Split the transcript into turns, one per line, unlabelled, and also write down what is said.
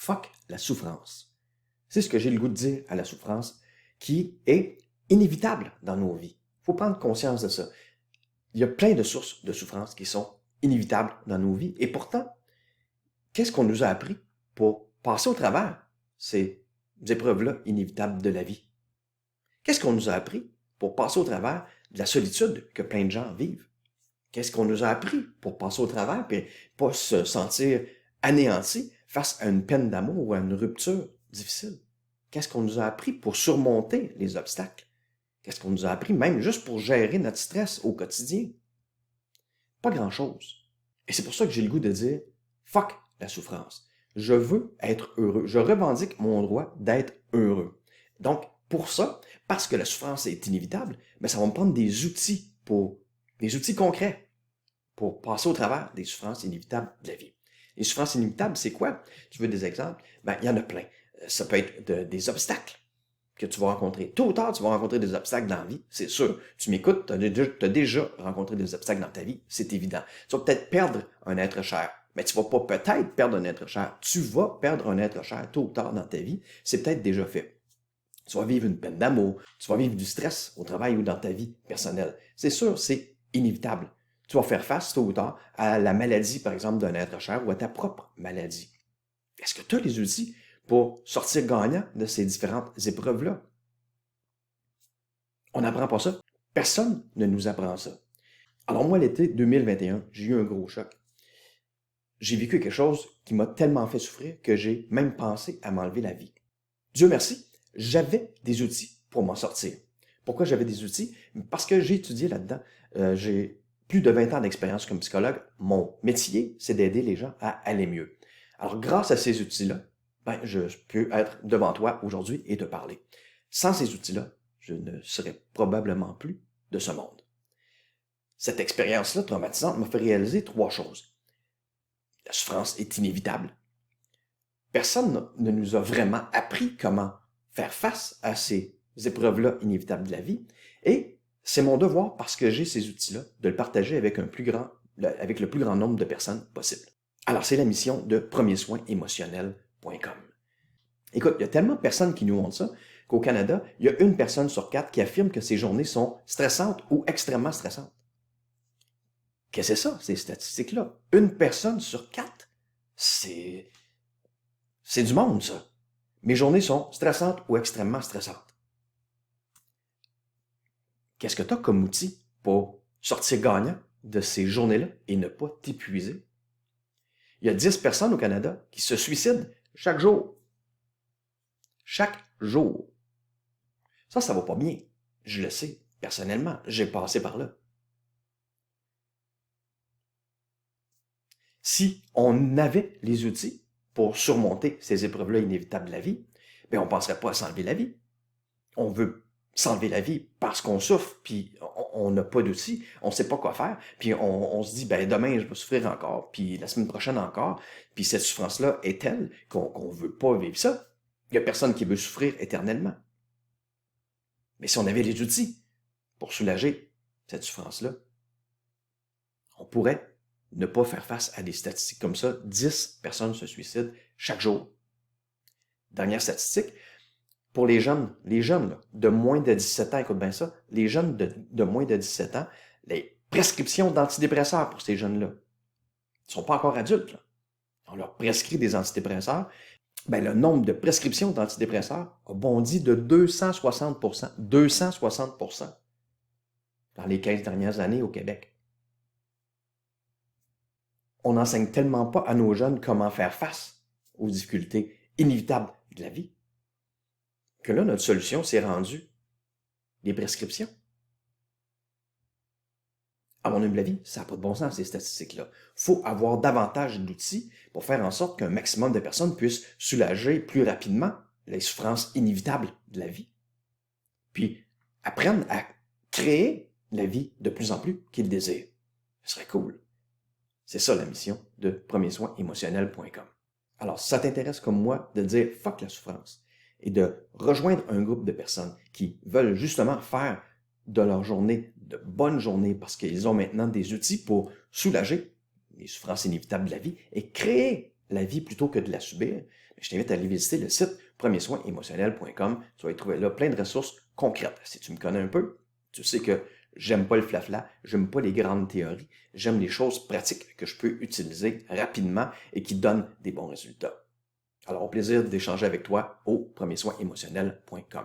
fuck la souffrance. C'est ce que j'ai le goût de dire à la souffrance qui est inévitable dans nos vies. Il faut prendre conscience de ça. Il y a plein de sources de souffrance qui sont inévitables dans nos vies. Et pourtant, qu'est-ce qu'on nous a appris pour passer au travers ces épreuves-là inévitables de la vie? Qu'est-ce qu'on nous a appris pour passer au travers de la solitude que plein de gens vivent? Qu'est-ce qu'on nous a appris pour passer au travers et pas se sentir anéanti face à une peine d'amour ou à une rupture difficile? Qu'est-ce qu'on nous a appris pour surmonter les obstacles? Qu'est-ce qu'on nous a appris même juste pour gérer notre stress au quotidien? Pas grand-chose. Et c'est pour ça que j'ai le goût de dire « fuck la souffrance ». Je veux être heureux. Je revendique mon droit d'être heureux. Donc, pour ça, parce que la souffrance est inévitable, mais ça va me prendre des outils concrets pour passer au travers des souffrances inévitables de la vie. Les souffrances inévitables, c'est quoi? Tu veux des exemples? Il y en a plein. Ça peut être des obstacles que tu vas rencontrer. Tôt ou tard, tu vas rencontrer des obstacles dans la vie, c'est sûr. Tu m'écoutes, tu as déjà rencontré des obstacles dans ta vie, c'est évident. Tu vas peut-être perdre un être cher, mais tu vas pas peut-être perdre un être cher. Tu vas perdre un être cher tôt ou tard dans ta vie, c'est peut-être déjà fait. Tu vas vivre une peine d'amour, tu vas vivre du stress au travail ou dans ta vie personnelle. C'est sûr, c'est inévitable. Tu vas faire face tôt ou tard à la maladie, par exemple, d'un être cher ou à ta propre maladie. Est-ce que tu as les outils pour sortir gagnant de ces différentes épreuves-là? On n'apprend pas ça. Personne ne nous apprend ça. Alors moi, l'été 2021, j'ai eu un gros choc. J'ai vécu quelque chose qui m'a tellement fait souffrir que j'ai même pensé à m'enlever la vie. Dieu merci, j'avais des outils pour m'en sortir. Pourquoi j'avais des outils? Parce que j'ai étudié là-dedans. J'ai plus de 20 ans d'expérience comme psychologue. Mon métier, c'est d'aider les gens à aller mieux. Alors, grâce à ces outils-là, je peux être devant toi aujourd'hui et te parler. Sans ces outils-là, je ne serais probablement plus de ce monde. Cette expérience-là traumatisante m'a fait réaliser 3 choses. La souffrance est inévitable. Personne ne nous a vraiment appris comment faire face à ces épreuves-là inévitables de la vie. Et c'est mon devoir, parce que j'ai ces outils-là, de le partager avec le plus grand nombre de personnes possible. Alors, c'est la mission de premiersoinsémotionnel.com. Écoute, il y a tellement de personnes qui nous montrent ça qu'au Canada, il y a 1 personne sur 4 qui affirme que ses journées sont stressantes ou extrêmement stressantes. Qu'est-ce que c'est ça, ces statistiques-là? 1 personne sur 4? C'est du monde, ça. Mes journées sont stressantes ou extrêmement stressantes. Qu'est-ce que tu as comme outil pour sortir gagnant de ces journées-là et ne pas t'épuiser? Il y a 10 personnes au Canada qui se suicident chaque jour. Chaque jour. Ça va pas bien. Je le sais, personnellement. J'ai passé par là. Si on avait les outils pour surmonter ces épreuves-là inévitables de la vie, on ne penserait pas à s'enlever la vie. On veut s'enlever la vie parce qu'on souffre, puis on n'a pas d'outils, on ne sait pas quoi faire, puis on se dit, demain, je vais souffrir encore, puis la semaine prochaine encore, puis cette souffrance-là est telle qu'on ne veut pas vivre ça. Il n'y a personne qui veut souffrir éternellement. Mais si on avait les outils pour soulager cette souffrance-là, on pourrait ne pas faire face à des statistiques comme ça. 10 personnes se suicident chaque jour. Dernière statistique, pour les jeunes là, de moins de 17 ans, écoute bien ça, les jeunes de moins de 17 ans, les prescriptions d'antidépresseurs pour ces jeunes-là, ils ne sont pas encore adultes. Là. On leur prescrit des antidépresseurs. Le nombre de prescriptions d'antidépresseurs a bondi de 260%. 260% dans les 15 dernières années au Québec. On n'enseigne tellement pas à nos jeunes comment faire face aux difficultés inévitables de la vie que là, notre solution s'est rendue les prescriptions. À mon humble avis, ça n'a pas de bon sens, ces statistiques-là. Il faut avoir davantage d'outils pour faire en sorte qu'un maximum de personnes puissent soulager plus rapidement les souffrances inévitables de la vie. Puis, apprendre à créer la vie de plus en plus qu'ils désirent. Ce serait cool. C'est ça la mission de premiersoinsémotionnel.com. Alors, si ça t'intéresse comme moi de dire « fuck la souffrance » et de rejoindre un groupe de personnes qui veulent justement faire de leur journée de bonnes journées parce qu'ils ont maintenant des outils pour soulager les souffrances inévitables de la vie et créer la vie plutôt que de la subir, je t'invite à aller visiter le site premiersoinsémotionnel.com. Tu vas y trouver là plein de ressources concrètes. Si tu me connais un peu, tu sais que j'aime pas le flafla, j'aime pas les grandes théories, j'aime les choses pratiques que je peux utiliser rapidement et qui donnent des bons résultats. Alors, au plaisir d'échanger avec toi au premiersoinsémotionnel.com.